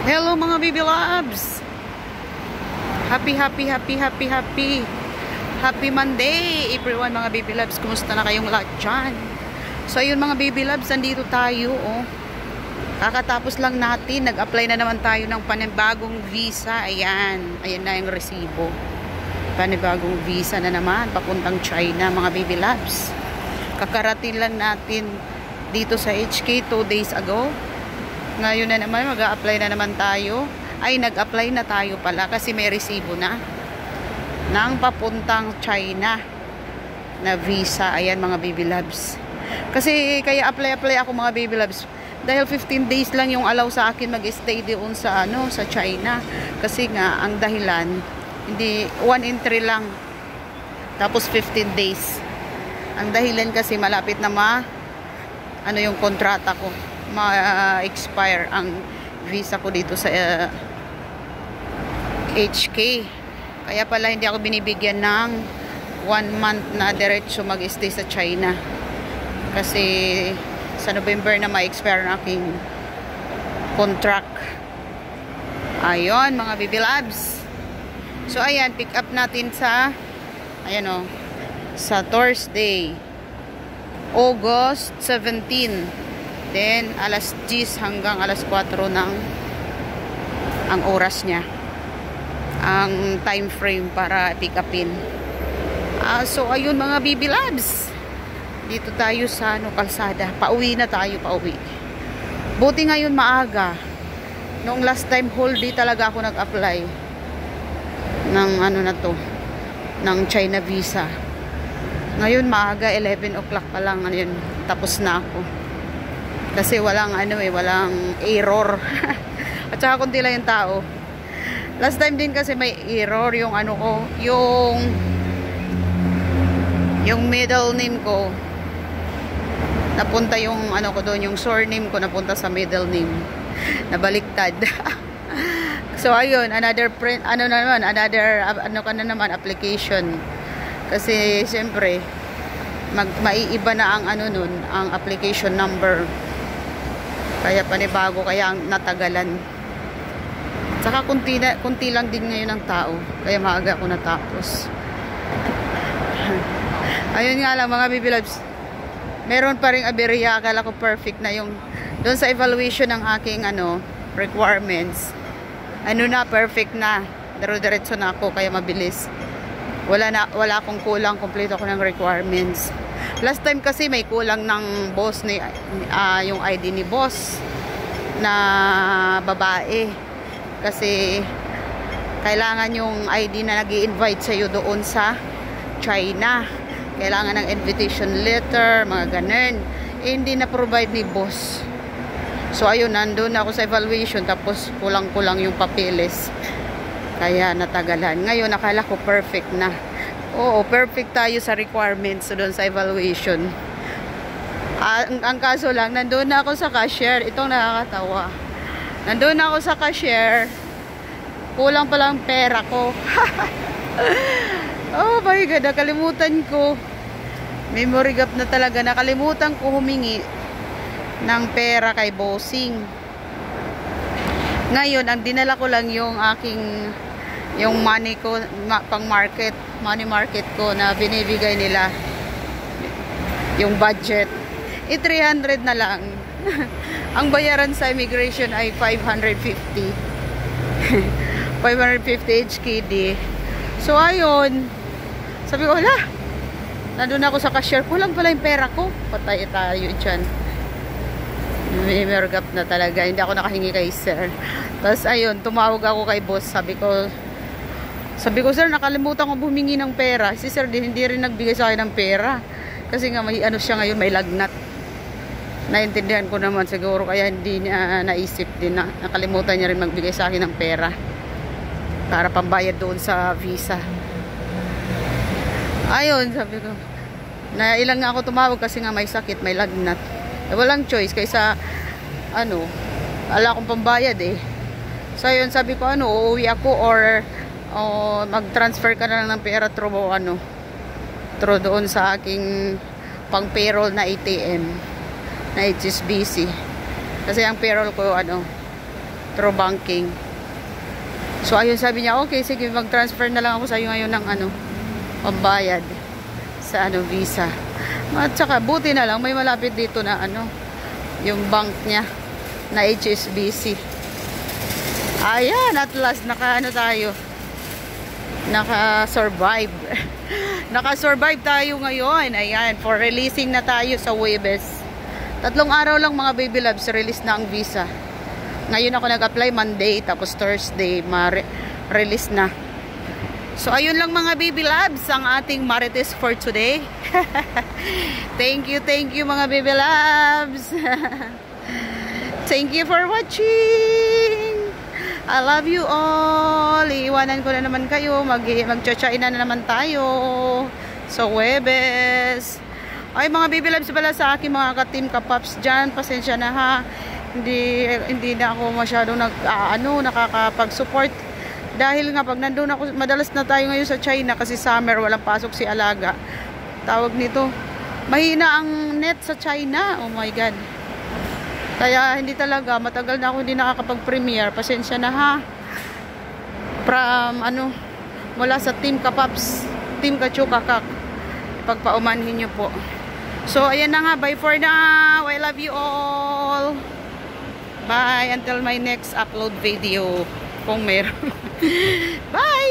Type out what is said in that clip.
Hello mga baby loves. Happy Monday everyone mga baby loves. Kumusta na kayong lahat dyan? So ayun mga baby loves, nandito tayo kakatapos lang natin, nag-apply na naman tayo ng panibagong visa. Ayan na yung resibo. Panibagong visa na naman papuntang China mga baby loves. Kakarating lang natin dito sa HK 2 days ago. Ngayon na naman, mag-a-apply na naman tayo. Ay, nag-apply na tayo pala kasi may resibo na ng papuntang China na visa. Ayan mga baby loves. Kasi kaya apply ako mga baby loves. Dahil 15 days lang yung allow sa akin mag-stay doon sa sa China. Kasi nga ang dahilan, hindi 1 entry lang. Tapos 15 days. Ang dahilan kasi malapit na yung kontrata ko. Ma-expire ang visa ko dito sa HK. Kaya pala hindi ako binibigyan ng 1 month na diretso mag-stay sa China. Kasi sa November na ma-expire ang aking contract. Ayun mga baby labs. So ayan, pick up natin sa sa Thursday, August 17. Then, alas 10 hanggang alas 4 ang oras niya. Ang time frame para pick upin. So, ayun mga baby labs. Dito tayo sa kalsada. Pauwi na tayo, pauwi. Buti ngayon maaga. Noong last time whole day talaga ako nag-apply ng ng China visa. Ngayon maaga, 11 o'clock pa lang. Tapos na ako. Kasi walang walang error. At saka kunti lang yung tao. Last time din kasi may error yung yung middle name ko. Napunta yung ko doon, yung surname ko napunta sa middle name. Nabaliktad. So ayun, another application. Kasi siyempre maiiba na ang ang application number. Kaya panibago, kaya ang natagalan. Saka kunti lang din ngayon ang tao. Kaya maaga ako natapos. Ayun nga lang mga baby loves. Meron pa ring aberya. Akala ko perfect na yung doon sa evaluation ng aking requirements. Perfect na. Diretso na ako kaya mabilis. Wala akong kulang, kompleto ako ng requirements. Last time kasi may kulang ng boss ni yung ID ni boss na babae. Kasi kailangan yung ID na nag-i-invite sa iyo doon sa China. Kailangan ng invitation letter, mga ganun. Hindi na provide ni boss. So ayun, nandun ako sa evaluation tapos kulang-kulang yung papeles. Kaya natagalan. Ngayon nakala ko perfect na. Oo, perfect tayo sa requirements doon sa evaluation. Ang kaso lang, nandun na ako sa cashier. Itong nakakatawa. Nandun na ako sa cashier. Kulang pa lang pera ko. Oh my God, nakalimutan ko. Memory gap na talaga. Nakalimutan ko humingi ng pera kay bossing. Ngayon, ang dinala ko lang yung yung money ko, money market ko na binibigay nila. Yung budget. 300 na lang. Ang bayaran sa immigration ay 550. 550 HKD. So, ayun. Sabi ko, hala. Nandun ako sa cashier. Kulang pala yung pera ko. Patay tayo dyan. May mergap na talaga. Hindi ako nakahingi kay sir. Tapos, ayun. Tumawag ako kay boss. Sabi ko, sir, nakalimutan ko humingi ng pera. Si sir, hindi rin nagbigay sa akin ng pera. Kasi nga, may siya ngayon, may lagnat. Naintindihan ko naman siguro. Kaya hindi niya naisip din na nakalimutan niya rin magbigay sa akin ng pera. Para pambayad doon sa visa. Ayun, sabi ko. Ilang nga ako tumawag kasi nga may sakit, may lagnat. Walang choice kaysa, wala akong pambayad eh. So, ayun, sabi ko, uuwi ako or mag-transfer ka na lang ng pera through doon sa aking pang payroll na ATM na HSBC. Kasi ang payroll ko through banking. So ayun, sabi niya, okay, sige, mag-transfer na lang ako sa iyo ngayon ng pambayad sa visa. At saka buti na lang may malapit dito na yung bank niya na HSBC. Ayan, at last tayo. Naka-survive. Naka-survive tayo ngayon. Ayan, for releasing na tayo sa Huwebes. 3 araw lang mga baby loves, release na ang visa. Ngayon ako nag-apply Monday, tapos Thursday, release na. So, ayun lang mga baby loves, ang ating Marites for today. Thank you mga baby loves. Thank you for watching. I love you all. Iiwanan ko na naman kayo. Mag-cha-chaina na naman tayo sa Huwebes. Ay mga baby loves pala sa aking mga ka-team ka-pops dyan. Pasensya na ha. Hindi na ako masyadong nakakapag-support. Dahil nga pag nandun ako, madalas na tayo ngayon sa China kasi summer, walang pasok si Alaga. Tawag nito, mahina ang net sa China. Oh my God. Kaya hindi talaga, matagal na ako hindi nakakapag-premiere. Pasensya na ha. From mula sa Team Kapaps, Team Kachukakak. Pagpaumanhin nyo po. So ayan na nga, bye for now. I love you all. Bye until my next upload video. Kung meron. Bye!